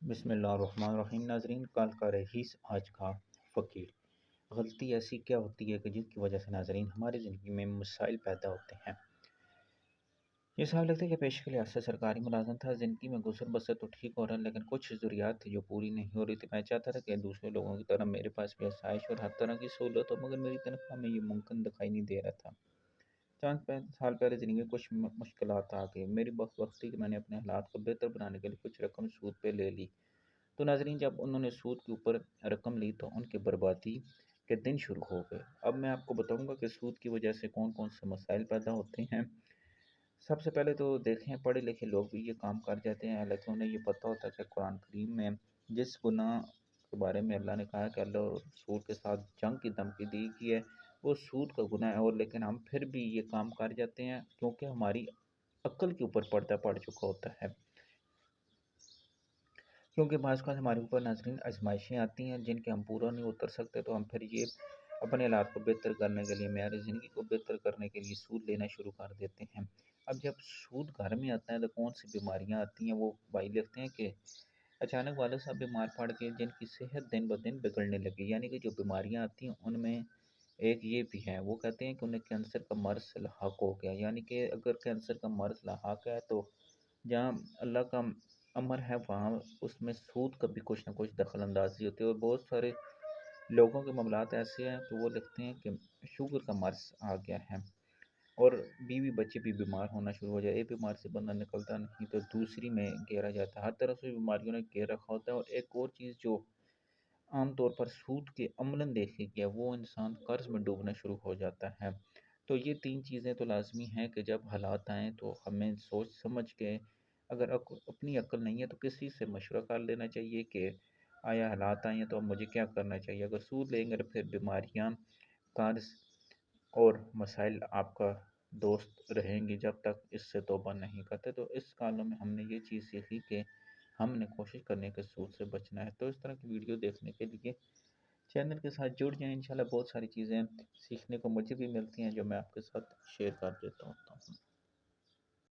بسم اللہ الرحمن الرحیم ناظرین، کال کا رئیس آج کا فقیر۔ غلطی ایسی کیا ہوتی ہے کہ جس کی وجہ سے ناظرین ہماری زندگی میں مسائل پیدا ہوتے ہیں۔ یہ صاحب لگتا ہے کہ پیشے کے لحاظ سے سرکاری ملازم تھا، زندگی میں گزر بسر تو ٹھیک ہو رہا ہے، لیکن کچھ ضروریات تھی جو پوری نہیں ہو رہی تھی۔ میں چاہتا تھا کہ دوسرے لوگوں کی طرح میرے پاس بھی آسائش اور ہر طرح کی سہولت ہو، مگر میری تنخواہ میں یہ ممکن دکھائی نہیں دے رہا تھا۔ چند سال پہلے زندگی میں کچھ مشکلات آ گئی۔ میری بخت وقت کہ میں نے اپنے حالات کو بہتر بنانے کے لیے کچھ رقم سود پہ لے لی۔ تو ناظرین، جب انہوں نے سود کے اوپر رقم لی تو ان کی بربادی کے دن شروع ہو گئے۔ اب میں آپ کو بتاؤں گا کہ سود کی وجہ سے کون کون سے مسائل پیدا ہوتے ہیں۔ سب سے پہلے تو دیکھیں، پڑھے لکھے لوگ بھی یہ کام کر جاتے ہیں، حالانکہ انہیں یہ پتہ ہوتا ہے کہ قرآن کریم میں جس گناہ کے بارے میں اللہ نے کہا کہ اللہ سود کے ساتھ جنگ کی دھمکی دی گئی ہے، وہ سود کا گناہ ہے، اور لیکن ہم پھر بھی یہ کام کر جاتے ہیں کیونکہ ہماری عقل کے اوپر پردہ پڑ چکا ہوتا ہے۔ کیونکہ بعض اوقات ہمارے اوپر ناظرین آزمائشیں آتی ہیں جن کے ہم پورا نہیں اتر سکتے، تو ہم پھر یہ اپنے حالات کو بہتر کرنے کے لیے، معیار زندگی کو بہتر کرنے کے لیے سود لینا شروع کر دیتے ہیں۔ اب جب سود گھر میں آتا ہے تو کون سی بیماریاں آتی ہیں، وہ بھائی لکھتے ہیں کہ اچانک والد صاحب بیمار پڑ گئے جن کی صحت دن بہ دن بگڑنے لگی، یعنی کہ جو بیماریاں آتی ہیں ان میں ایک یہ بھی ہے، وہ کہتے ہیں کہ انہیں کینسر کا مرض لاحق ہو گیا، یعنی کہ اگر کینسر کا مرض لاحق ہے تو جہاں اللہ کا امر ہے وہاں اس میں سود کا بھی کچھ نہ کچھ دخل اندازی ہوتی ہے۔ اور بہت سارے لوگوں کے معاملات ایسے ہیں کہ وہ لکھتے ہیں کہ شوگر کا مرض آ گیا ہے، اور بیوی بچے بھی بیمار ہونا شروع ہو جائے، ایک بیمار سے بندہ نکلتا نہیں تو دوسری میں گھیرا جاتا ہے، ہر طرح سے بیماریوں نے گھیر رکھا ہوتا ہے۔ اور ایک اور چیز جو عام طور پر سود کے عملاً دیکھی گیا، وہ انسان قرض میں ڈوبنا شروع ہو جاتا ہے۔ تو یہ تین چیزیں تو لازمی ہیں کہ جب حالات آئیں تو ہمیں سوچ سمجھ کے، اگر اپنی عقل نہیں ہے تو کسی سے مشورہ کر لینا چاہیے کہ آیا حالات آئیں ہیں تو اب مجھے کیا کرنا چاہیے۔ اگر سود لیں گے تو پھر بیماریاں، قرض اور مسائل آپ کا دوست رہیں گی جب تک اس سے توبہ نہیں کرتے۔ تو اس کالوں میں ہم نے یہ چیز سیکھی کہ ہم نے کوشش کرنے کے سود سے بچنا ہے۔ تو اس طرح کی ویڈیو دیکھنے کے لیے چینل کے ساتھ جڑ جائیں، انشاءاللہ بہت ساری چیزیں سیکھنے کو مجھے بھی ملتی ہیں جو میں آپ کے ساتھ شیئر کر دیتا ہوں۔